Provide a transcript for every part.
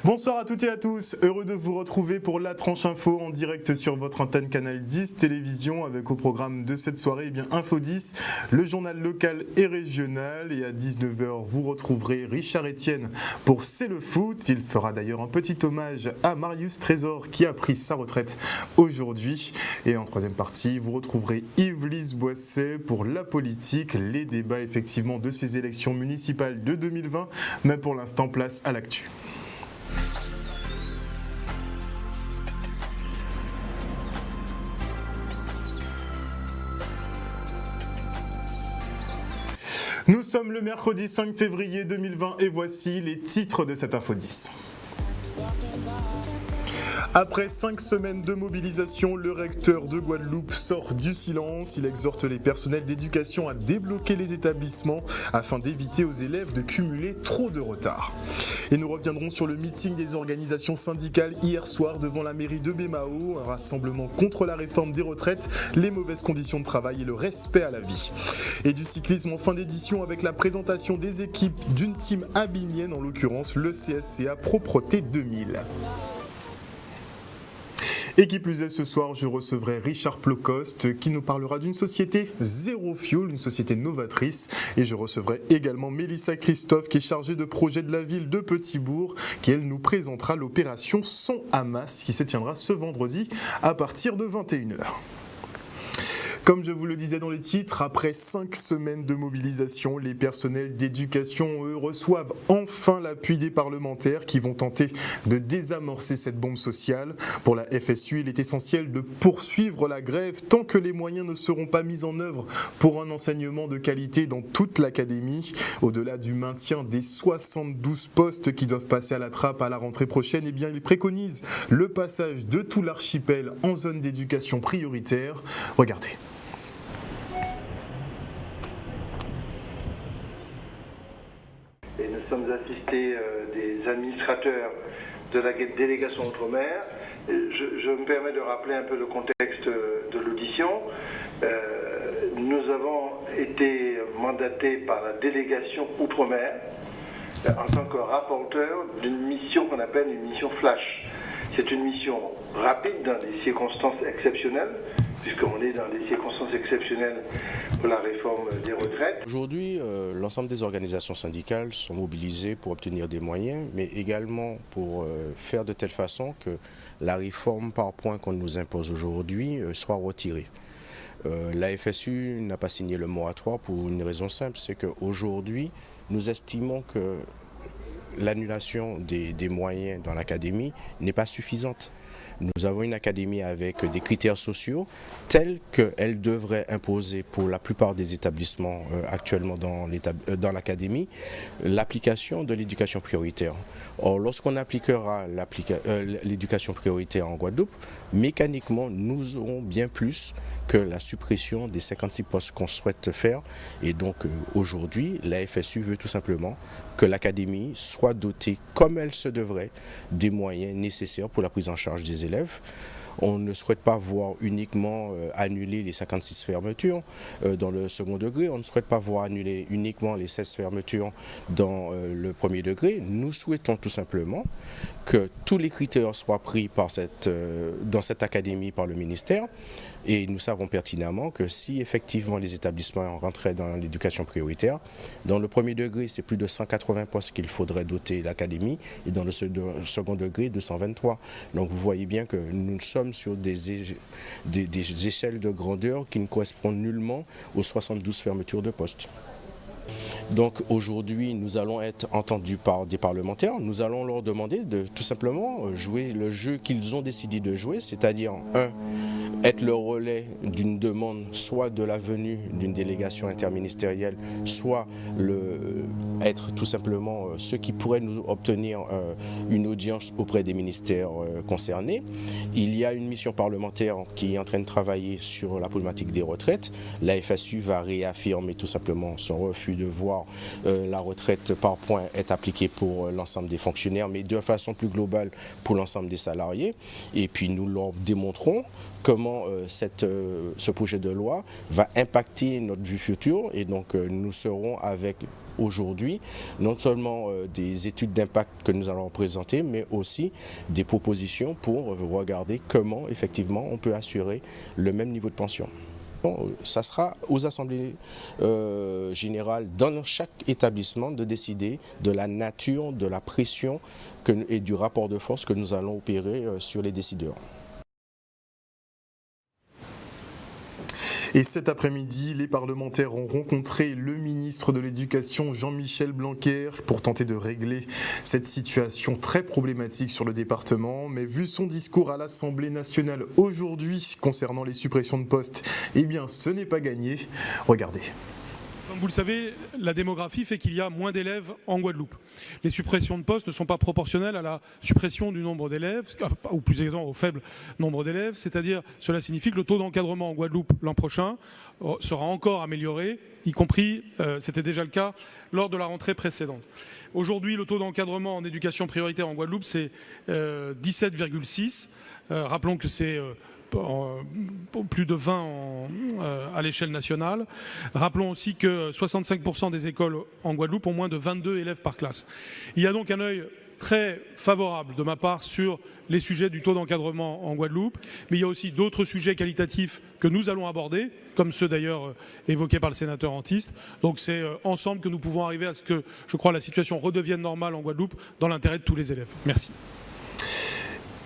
Bonsoir à toutes et à tous, heureux de vous retrouver pour la tranche info en direct sur votre antenne Canal 10 Télévision avec au programme de cette soirée Info 10, le journal local et régional, et à 19h vous retrouverez Richard Etienne pour C'est le foot. Il fera d'ailleurs un petit hommage à Marius Trésor qui a pris sa retraite aujourd'hui, et en troisième partie vous retrouverez Yves-Lise Boisset pour la politique, les débats effectivement de ces élections municipales de 2020, mais pour l'instant place à l'actu. Nous sommes le mercredi 5 février 2020 et voici les titres de cette Info 10. Après 5 semaines de mobilisation, le recteur de Guadeloupe sort du silence. Il exhorte les personnels d'éducation à débloquer les établissements afin d'éviter aux élèves de cumuler trop de retard. Et nous reviendrons sur le meeting des organisations syndicales hier soir devant la mairie de Bémao, un rassemblement contre la réforme des retraites, les mauvaises conditions de travail et le respect à la vie. Et du cyclisme en fin d'édition avec la présentation des équipes d'une team abimienne, en l'occurrence le CSCA Propreté 2000. Et qui plus est, ce soir, je recevrai Richard Plocost qui nous parlera d'une société Zéro Fuel, une société novatrice. Et je recevrai également Mélissa Christophe qui est chargée de projet de la ville de Petit-Bourg, qui elle nous présentera l'opération Son Hamas qui se tiendra ce vendredi à partir de 21h. Comme je vous le disais dans les titres, après 5 semaines de mobilisation, les personnels d'éducation, eux, reçoivent enfin l'appui des parlementaires qui vont tenter de désamorcer cette bombe sociale. Pour la FSU, il est essentiel de poursuivre la grève tant que les moyens ne seront pas mis en œuvre pour un enseignement de qualité dans toute l'académie. Au-delà du maintien des 72 postes qui doivent passer à la trappe à la rentrée prochaine, eh bien, ils préconisent le passage de tout l'archipel en zone d'éducation prioritaire. Regardez. Et nous sommes assistés des administrateurs de la délégation Outre-mer. Je me permets de rappeler un peu le contexte de l'audition. Nous avons été mandatés par la délégation Outre-mer en tant que rapporteur d'une mission qu'on appelle une mission flash. C'est une mission rapide dans des circonstances exceptionnelles, puisqu'on est dans des circonstances exceptionnelles pour la réforme des retraites. Aujourd'hui, l'ensemble des organisations syndicales sont mobilisées pour obtenir des moyens, mais également pour faire de telle façon que la réforme par points qu'on nous impose aujourd'hui soit retirée. La FSU n'a pas signé le moratoire pour une raison simple, c'est qu'aujourd'hui, nous estimons que l'annulation des moyens dans l'académie n'est pas suffisante. Nous avons une académie avec des critères sociaux tels qu'elle devrait imposer pour la plupart des établissements actuellement dans l'académie l'application de l'éducation prioritaire. Or, lorsqu'on appliquera l'éducation prioritaire en Guadeloupe, mécaniquement, nous aurons bien plus que la suppression des 56 postes qu'on souhaite faire. Et donc aujourd'hui, la FSU veut tout simplement que l'académie soit dotée, comme elle se devrait, des moyens nécessaires pour la prise en charge des élèves. On ne souhaite pas voir uniquement annuler les 56 fermetures dans le second degré. On ne souhaite pas voir annuler uniquement les 16 fermetures dans le premier degré. Nous souhaitons tout simplement que tous les critères soient pris dans cette académie par le ministère. Et nous savons pertinemment que si effectivement les établissements rentraient dans l'éducation prioritaire, dans le premier degré, c'est plus de 180 postes qu'il faudrait doter l'académie, et dans le second degré, 223. Donc vous voyez bien que nous sommes sur des échelles de grandeur qui ne correspondent nullement aux 72 fermetures de postes. Donc aujourd'hui, nous allons être entendus par des parlementaires. Nous allons leur demander de tout simplement jouer le jeu qu'ils ont décidé de jouer, c'est-à-dire être le relais d'une demande, soit de la venue d'une délégation interministérielle, soit être tout simplement ceux qui pourraient nous obtenir une audience auprès des ministères concernés. Il y a une mission parlementaire qui est en train de travailler sur la problématique des retraites. La FSU va réaffirmer tout simplement son refus de voir la retraite par points être appliquée pour l'ensemble des fonctionnaires, mais de façon plus globale pour l'ensemble des salariés. Et puis nous leur démontrons comment ce projet de loi va impacter notre vie future, et donc nous serons avec aujourd'hui, non seulement des études d'impact que nous allons présenter, mais aussi des propositions pour regarder comment effectivement on peut assurer le même niveau de pension. Ça sera aux assemblées générales dans chaque établissement de décider de la nature, de la pression et du rapport de force que nous allons opérer sur les décideurs. Et cet après-midi, les parlementaires ont rencontré le ministre de l'Éducation, Jean-Michel Blanquer, pour tenter de régler cette situation très problématique sur le département. Mais vu son discours à l'Assemblée nationale aujourd'hui concernant les suppressions de postes, eh bien ce n'est pas gagné. Regardez. Comme vous le savez, la démographie fait qu'il y a moins d'élèves en Guadeloupe. Les suppressions de postes ne sont pas proportionnelles à la suppression du nombre d'élèves, ou plus exactement au faible nombre d'élèves. C'est-à-dire, cela signifie que le taux d'encadrement en Guadeloupe l'an prochain sera encore amélioré, y compris, c'était déjà le cas lors de la rentrée précédente. Aujourd'hui, le taux d'encadrement en éducation prioritaire en Guadeloupe, c'est 17,6. Rappelons que c'est plus de 20 à l'échelle nationale. Rappelons aussi que 65% des écoles en Guadeloupe ont moins de 22 élèves par classe. Il y a donc un œil très favorable de ma part sur les sujets du taux d'encadrement en Guadeloupe, mais il y a aussi d'autres sujets qualitatifs que nous allons aborder, comme ceux d'ailleurs évoqués par le sénateur Antiste. Donc c'est ensemble que nous pouvons arriver à ce que, je crois, la situation redevienne normale en Guadeloupe dans l'intérêt de tous les élèves. Merci.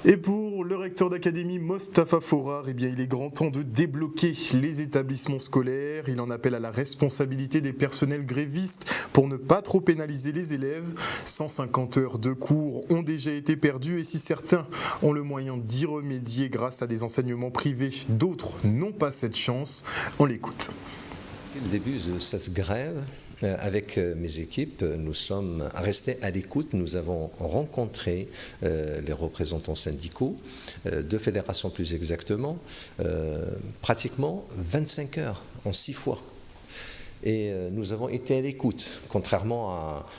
Et pour le recteur d'académie Mostafa Forar, eh bien, il est grand temps de débloquer les établissements scolaires. Il en appelle à la responsabilité des personnels grévistes pour ne pas trop pénaliser les élèves. 150 heures de cours ont déjà été perdues et si certains ont le moyen d'y remédier grâce à des enseignements privés, d'autres n'ont pas cette chance. On l'écoute. Dès le début de cette grève, avec mes équipes, nous sommes restés à l'écoute. Nous avons rencontré les représentants syndicaux, de fédérations plus exactement, pratiquement 25 heures en 6 fois. Et nous avons été à l'écoute, contrairement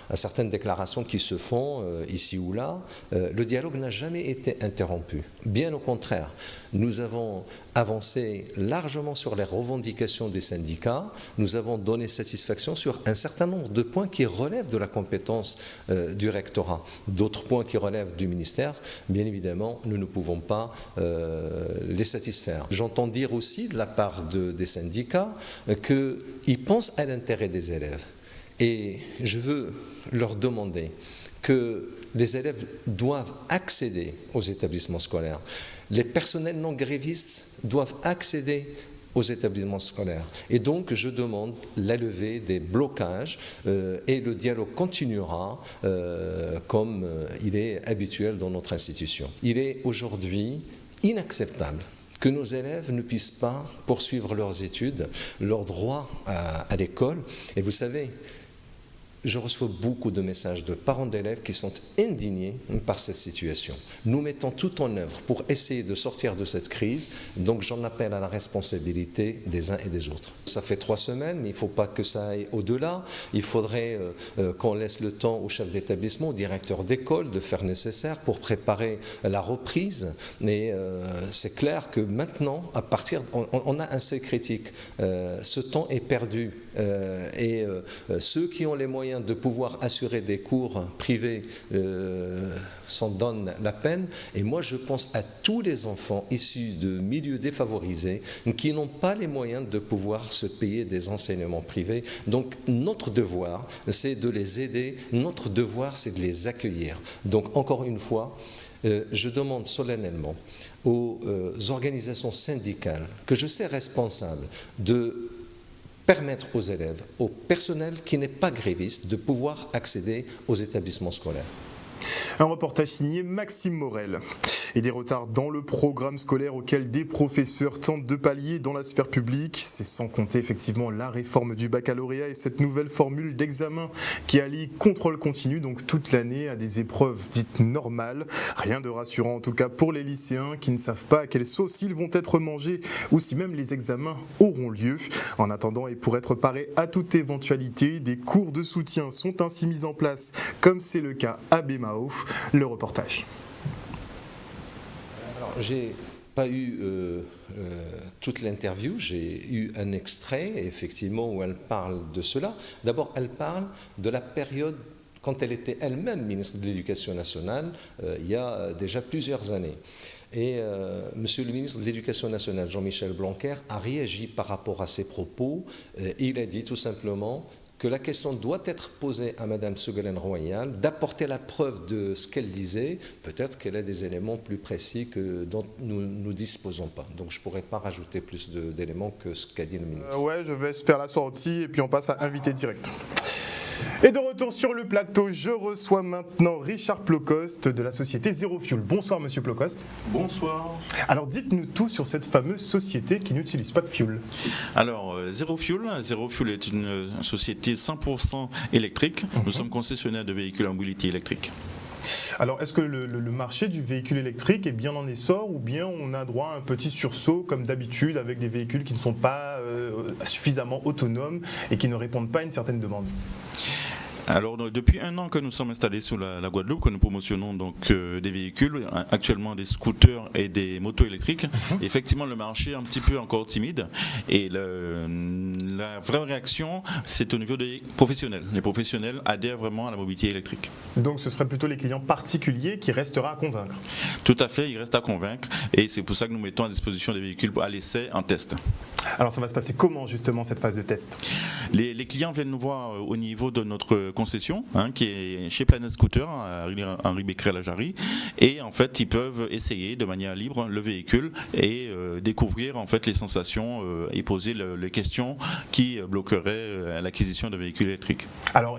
à certaines déclarations qui se font ici ou là. Le dialogue n'a jamais été interrompu. Bien au contraire, nous avons avancé largement sur les revendications des syndicats. Nous avons donné satisfaction sur un certain nombre de points qui relèvent de la compétence du rectorat. D'autres points qui relèvent du ministère, bien évidemment, nous ne pouvons pas les satisfaire. J'entends dire aussi de la part des syndicats qu'ils pensent à l'intérêt des élèves. Et je veux leur demander que les élèves doivent accéder aux établissements scolaires. Les personnels non grévistes doivent accéder aux établissements scolaires. Et donc, je demande la levée des blocages et le dialogue continuera comme il est habituel dans notre institution. Il est aujourd'hui inacceptable que nos élèves ne puissent pas poursuivre leurs études, leur droit à l'école. Et vous savez, je reçois beaucoup de messages de parents d'élèves qui sont indignés par cette situation. Nous mettons tout en œuvre pour essayer de sortir de cette crise, donc j'en appelle à la responsabilité des uns et des autres. Ça fait 3 semaines, mais il ne faut pas que ça aille au-delà. Il faudrait qu'on laisse le temps aux chefs d'établissement, aux directeurs d'école de faire nécessaire pour préparer la reprise. Et c'est clair que maintenant, à partir, on a un seuil critique. Ce temps est perdu. Et ceux qui ont les moyens de pouvoir assurer des cours privés s'en donnent la peine. Et moi, je pense à tous les enfants issus de milieux défavorisés qui n'ont pas les moyens de pouvoir se payer des enseignements privés. Donc, notre devoir, c'est de les aider. Notre devoir, c'est de les accueillir. Donc, encore une fois, je demande solennellement aux organisations syndicales, que je sais responsables, de permettre aux élèves, au personnel qui n'est pas gréviste, de pouvoir accéder aux établissements scolaires. Un reportage signé Maxime Morel. Et des retards dans le programme scolaire auquel des professeurs tentent de pallier dans la sphère publique. C'est sans compter effectivement la réforme du baccalauréat et cette nouvelle formule d'examen qui allie contrôle continu, donc toute l'année, à des épreuves dites normales. Rien de rassurant en tout cas pour les lycéens qui ne savent pas à quelle sauce ils vont être mangés ou si même les examens auront lieu. En attendant et pour être parés à toute éventualité, des cours de soutien sont ainsi mis en place, comme c'est le cas à Bémao. Le reportage. Alors, j'ai pas eu toute l'interview, j'ai eu un extrait, effectivement, où elle parle de cela. D'abord, elle parle de la période quand elle était elle-même ministre de l'Éducation nationale, il y a déjà plusieurs années. Et Monsieur le ministre de l'Éducation nationale, Jean-Michel Blanquer, a réagi par rapport à ces propos. Il a dit tout simplement que la question doit être posée à Madame Ségolène Royal, d'apporter la preuve de ce qu'elle disait. Peut-être qu'elle a des éléments plus précis dont nous ne disposons pas. Donc je ne pourrais pas rajouter plus d'éléments que ce qu'a dit le ministre. Ouais, je vais faire la sortie et puis on passe à invité direct. Et de retour sur le plateau, je reçois maintenant Richard Plocost de la société Zero Fuel. Bonsoir Monsieur Plocost. Bonsoir. Alors dites-nous tout sur cette fameuse société qui n'utilise pas de fuel. Alors Zero Fuel est une société 100% électrique. Nous sommes concessionnaires de véhicules à mobilité électrique. Alors est-ce que le marché du véhicule électrique est bien en essor ou bien on a droit à un petit sursaut comme d'habitude avec des véhicules qui ne sont pas suffisamment autonomes et qui ne répondent pas à une certaine demande ? Alors depuis 1 an que nous sommes installés sur la Guadeloupe, que nous promotionnons donc des véhicules, actuellement des scooters et des motos électriques. Effectivement, le marché est un petit peu encore timide et la vraie réaction, c'est au niveau des professionnels. Les professionnels adhèrent vraiment à la mobilité électrique. Donc ce serait plutôt les clients particuliers qui restera à convaincre. Tout à fait, il reste à convaincre et c'est pour ça que nous mettons à disposition des véhicules à l'essai en test. Alors ça va se passer comment justement cette phase de test ? Les clients viennent nous voir au niveau de notre concession qui est chez Planet Scooter à Henri Becquerel-Jarry et en fait ils peuvent essayer de manière libre le véhicule et découvrir en fait les sensations et poser les questions qui bloqueraient l'acquisition de véhicules électriques. Alors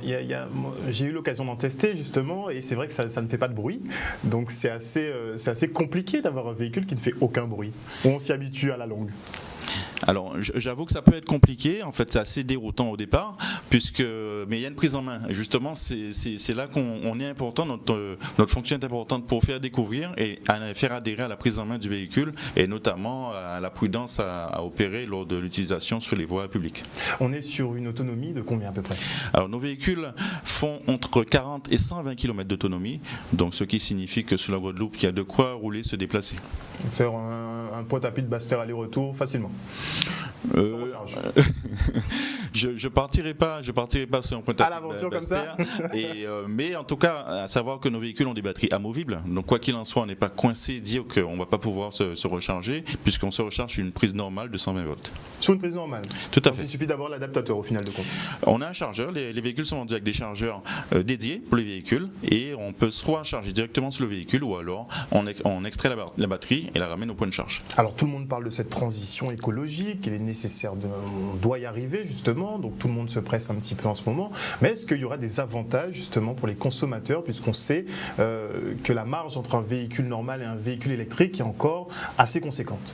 j'ai eu l'occasion d'en tester justement et c'est vrai que ça ne fait pas de bruit, donc c'est assez compliqué d'avoir un véhicule qui ne fait aucun bruit. On s'y habitue à la longue. Alors j'avoue que ça peut être compliqué, en fait c'est assez déroutant au départ, mais il y a une prise en main et justement c'est là qu'on est important, notre fonction est importante pour faire découvrir et faire adhérer à la prise en main du véhicule et notamment à la prudence à opérer lors de l'utilisation sur les voies publiques. On est sur une autonomie de combien à peu près ? Alors nos véhicules font entre 40 et 120 km d'autonomie, donc ce qui signifie que sur la Guadeloupe il y a de quoi rouler, se déplacer. Faire un pot à pied de Basse-Terre aller-retour facilement. Je partirai pas sur un point à l'aventure comme ça. Mais en tout cas, à savoir que nos véhicules ont des batteries amovibles. Donc quoi qu'il en soit, on n'est pas coincé dire qu'on ne va pas pouvoir se recharger puisqu'on se recharge sur une prise normale de 120 volts. Sur une prise normale. Tout à fait. Il suffit d'avoir l'adaptateur au final de compte. On a un chargeur. Les véhicules sont vendus avec des chargeurs dédiés pour les véhicules et on peut soit charger directement sur le véhicule ou alors on extrait la batterie et la ramène au point de charge. Alors tout le monde parle de cette transition écologique, il est nécessaire, on doit y arriver justement, donc tout le monde se presse un petit peu en ce moment, mais est-ce qu'il y aura des avantages justement pour les consommateurs puisqu'on sait que la marge entre un véhicule normal et un véhicule électrique est encore assez conséquente ?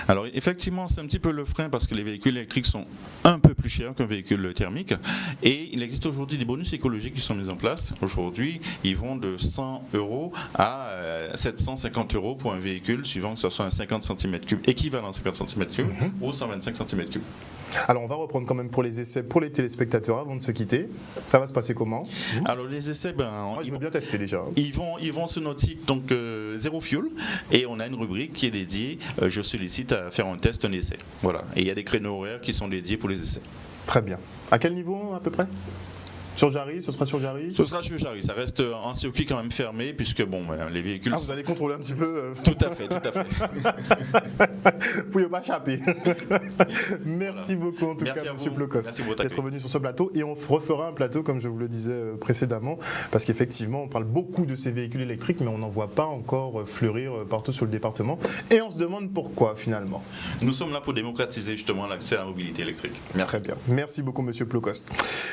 Alors effectivement c'est un petit peu le frein parce que les véhicules électriques sont un peu plus chers qu'un véhicule thermique et il existe aujourd'hui des bonus écologiques qui sont mis en place. Aujourd'hui ils vont de 100 € à 750 € pour un véhicule suivant que ce soit un 50 cm3 équivalent 50 cm3 ou 125 cm3. Alors on va reprendre quand même pour les essais pour les téléspectateurs avant de se quitter. Ça va se passer comment ? Alors les essais, je veux bien tester déjà. Ils vont sur notre site donc Zero Fuel et on a une rubrique qui est dédiée. Je sollicite à faire un test, un essai. Voilà. Et il y a des créneaux horaires qui sont dédiés pour les essais. Très bien. À quel niveau à peu près ? Sur Jarry, ce sera sur Jarry ? Ce sera sur Jarry, ça reste un circuit quand même fermé puisque les véhicules... vous allez contrôler un petit peu Tout à fait. Vous pouvez pas échapper. Merci beaucoup en tout cas, Monsieur Plocost, d'être venu sur ce plateau et on refera un plateau comme je vous le disais précédemment parce qu'effectivement on parle beaucoup de ces véhicules électriques mais on n'en voit pas encore fleurir partout sur le département et on se demande pourquoi finalement. Nous sommes là pour démocratiser justement l'accès à la mobilité électrique. Merci. Très bien. Merci beaucoup Monsieur Plocost.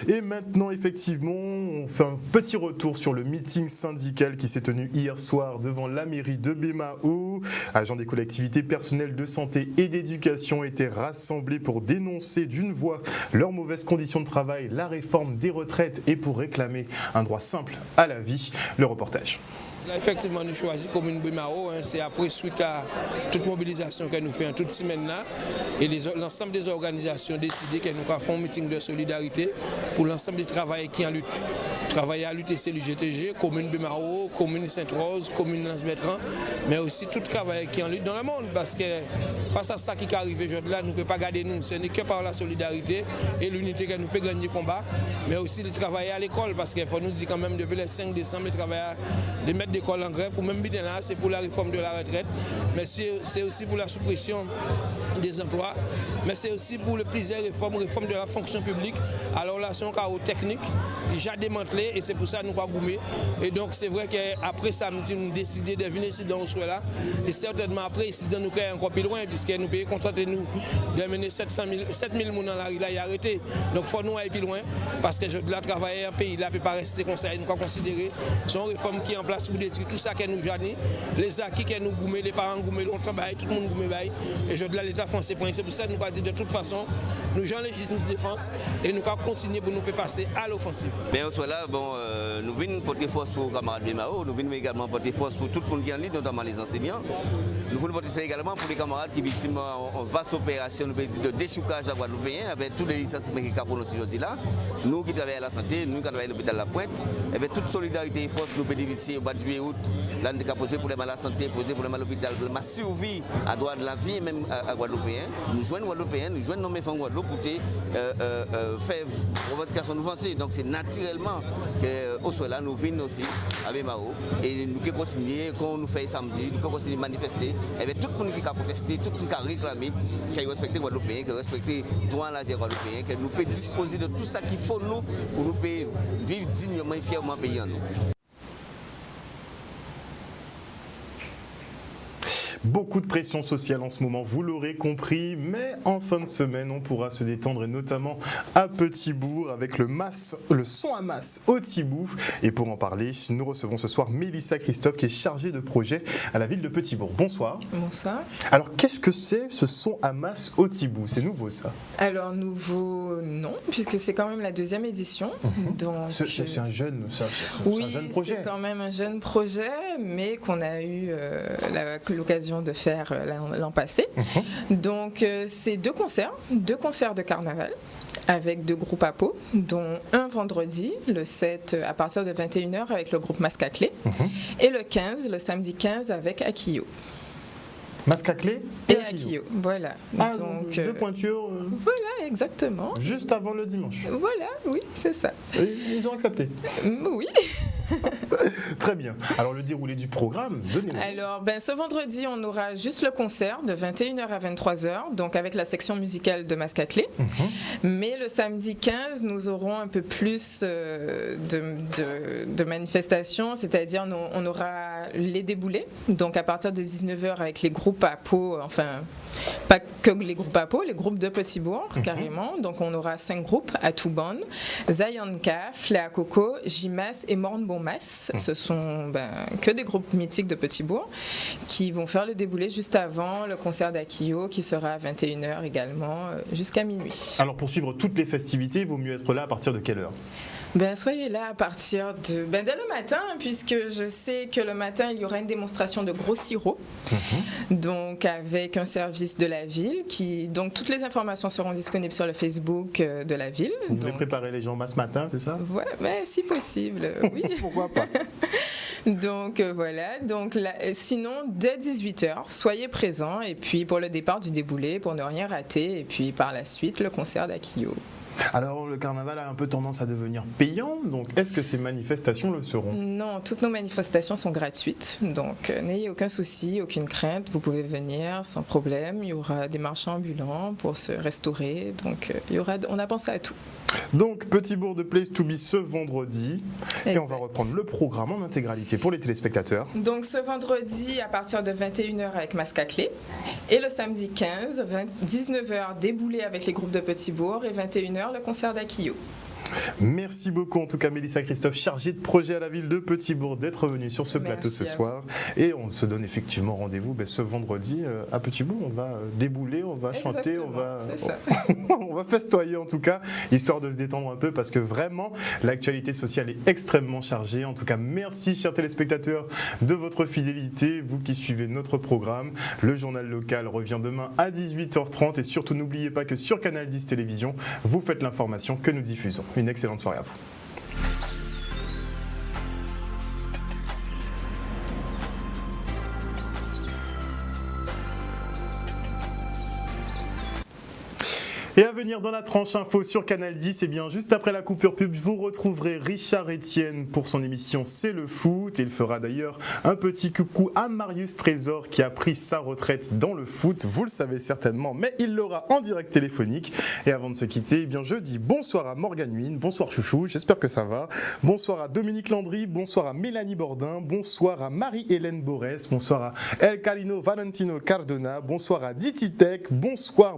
Et maintenant effectivement on fait un petit retour sur le meeting syndical qui s'est tenu hier soir devant la mairie de Bémao. Agents des collectivités personnelles de santé et d'éducation étaient rassemblés pour dénoncer d'une voix leurs mauvaises conditions de travail, la réforme des retraites et pour réclamer un droit simple à la vie. Le reportage. Là, effectivement, nous choisissons la commune Bemao, c'est après suite à toute mobilisation que nous faisons toute semaine là, et l'ensemble des organisations ont décidé que nous faisons un meeting de solidarité pour l'ensemble des travailleurs qui en lutte. Travailler à l'UTC, l'UGTG, commune Bemao, commune Sainte-Rose, commune Lance-Bertrand, mais aussi tout travail qui en lutte dans le monde, parce que face à ça qui arrive aujourd'hui là, nous ne pouvons pas garder nous, ce n'est que par la solidarité et l'unité que nous pouvons gagner le combat, mais aussi les travailleurs à l'école, parce qu'il faut nous dire quand même depuis le 5 décembre, les travailleurs, les maîtres d'école en grève, pour même bien là, c'est pour la réforme de la retraite, mais c'est aussi pour la suppression des emplois, mais c'est aussi pour le plusieurs réforme de la fonction publique. Alors là, c'est un chaos technique, déjà démantelé, et c'est pour ça que nous avons goumé. Et donc c'est vrai qu'après samedi, nous avons décidé de venir ici dans le soir là, et certainement après, ici dans nous sommes encore plus loin, puisque nous payons contenter nous de mener 7000 personnes dans la rue là et arrêter. Donc il faut nous aller plus loin, parce que je dois travailler un pays là, ne peut pas rester comme ça, nous avons considéré son réforme qui est en place pour détruire tout ça que nous avons, les acquis que nous goumé, les parents goumé longtemps, tout le monde goumé, et je dois l'État français. C'est pour ça que nous avons dit de toute façon, nous avons légitime défense et nous allons continuer pour nous passer à l'offensive. Bien, là, nous venons porter force pour les camarades Bemao, nous venons également porter force pour tout le monde qui est en ligne, notamment les enseignants. Nous voulons porter ça également pour les camarades qui sont victimes en vaste opération de déchoucage à Guadeloupéen, avec tous les licenciements qui sont prononcés aujourd'hui là. Nous qui travaillons à la santé, nous qui travaillons à l'hôpital La Pointe, avec toute solidarité et force, nous pouvons bénéficier au mois de juillet août, là nous avons posé problème à la santé, posé problème à l'hôpital, ma survie à droit de la vie, même à Guadeloupéen. Nous joignons Guadeloupéens, nous joignons nos méfants Guadeloupe pour faire revendication nous avancer. Donc c'est naturellement qu'au soir là, nous venons aussi à Bemao et nous pouvons continuer, quand nous faisons samedi, nous pouvons continuer à manifester. Et tout le monde qui a protesté, tout le monde qui a réclamé, qui a respecté Guadeloupéens, qui a respecté le droit à la vie Guadeloupéen, que nous pouvons disposer de tout ça qu'il faut nous pour nous vivre dignement et fièrement pays en nous. Beaucoup de pression sociale en ce moment, vous l'aurez compris, mais en fin de semaine, on pourra se détendre, et notamment à Petit-Bourg, avec le son à masse au Thibou. Et pour en parler, nous recevons ce soir Mélissa Christophe, qui est chargée de projet à la ville de Petit-Bourg. Bonsoir. Bonsoir. Alors, qu'est-ce que c'est ce son à masse au Thibou? C'est nouveau, ça? Alors, nouveau, non, puisque c'est quand même la 2e édition. Donc, c'est un jeune, oui, un jeune projet. C'est quand même un jeune projet, mais qu'on a eu l'occasion de faire l'an passé. Donc c'est 2 concerts de carnaval avec 2 groupes à peau, dont un vendredi, le 7 à partir de 21h avec le groupe Masque à Clé, et le 15, le samedi 15 avec Akio. Masque à Clé et Akio, voilà. Ah, donc 2 pointures. Voilà, exactement. Juste avant le dimanche. Voilà, oui, c'est ça. Et ils ont accepté. Oui. Très bien. Alors, le déroulé du programme, donnez-moi. Alors, ce vendredi, on aura juste le concert de 21h à 23h, donc avec la section musicale de Masque à Clé. Mais le samedi 15, nous aurons un peu plus de manifestations, c'est-à-dire on aura les déboulés, donc à partir de 19h avec les groupes à peau, enfin, pas que les groupes à peau, les groupes de Petit-Bourg, carrément. Donc, on aura 5 groupes à Toubon, Zayanka, Fléa Coco, Jimas et Morne Bonmas. Ce sont que des groupes mythiques de Petit-Bourg qui vont faire le déboulé juste avant le concert d'Akio qui sera à 21h également jusqu'à minuit. Alors, pour suivre toutes les festivités, il vaut mieux être là à partir de quelle heure? Soyez là à partir de dès le matin, puisque je sais que le matin il y aura une démonstration de gros sirop, donc avec un service de la ville donc toutes les informations seront disponibles sur le Facebook de la ville. Vous voulez préparer les gens ce matin, c'est ça? Ouais, mais si possible, oui. Pourquoi pas? Donc voilà, sinon dès 18h, soyez présents et puis pour le départ du déboulé, pour ne rien rater, et puis par la suite le concert d'Akio. Alors, le carnaval a un peu tendance à devenir payant, donc est-ce que ces manifestations le seront? Non, toutes nos manifestations sont gratuites, donc n'ayez aucun souci, aucune crainte, vous pouvez venir sans problème, il y aura des marchands ambulants pour se restaurer, donc on a pensé à tout. Donc, Petit-Bourg de Place to Be ce vendredi, et on va reprendre le programme en intégralité pour les téléspectateurs. Donc, ce vendredi, à partir de 21h avec Masque à Clé, et le samedi 15, 19h, déboulé avec les groupes de Petit-Bourg, et 21h, le concert d'Akio. Merci beaucoup en tout cas Mélissa Christophe, chargée de projet à la ville de Petit-Bourg, d'être venue sur ce plateau ce soir. Et on se donne effectivement rendez-vous ce vendredi à Petit-Bourg. On va débouler, on va chanter, on va festoyer en tout cas, histoire de se détendre un peu parce que vraiment l'actualité sociale est extrêmement chargée. En tout cas, merci chers téléspectateurs de votre fidélité, vous qui suivez notre programme. Le journal local revient demain à 18h30 et surtout n'oubliez pas que sur Canal 10 Télévision, vous faites l'information que nous diffusons. Une excellente soirée à vous. Et à venir dans la tranche info sur Canal 10, et bien juste après la coupure pub, vous retrouverez Richard Etienne pour son émission C'est le foot. Et il fera d'ailleurs un petit coucou à Marius Trésor qui a pris sa retraite dans le foot, vous le savez certainement, mais il l'aura en direct téléphonique. Et avant de se quitter, eh bien je dis bonsoir à Morgane Huyn, bonsoir Chouchou, j'espère que ça va. Bonsoir à Dominique Landry, bonsoir à Mélanie Bordin, bonsoir à Marie-Hélène Borès, bonsoir à El Carino Valentino Cardona, bonsoir à Dititech, bonsoir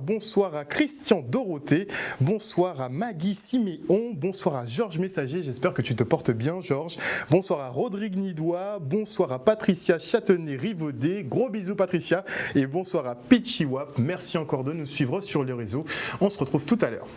à Christian Dorothée, bonsoir à Maggie Siméon, bonsoir à Georges Messager, j'espère que tu te portes bien Georges, bonsoir à Rodrigue Nidois, bonsoir à Patricia Châtenay-Rivaudet, gros bisous Patricia, et bonsoir à Pichiwap, merci encore de nous suivre sur les réseaux, on se retrouve tout à l'heure.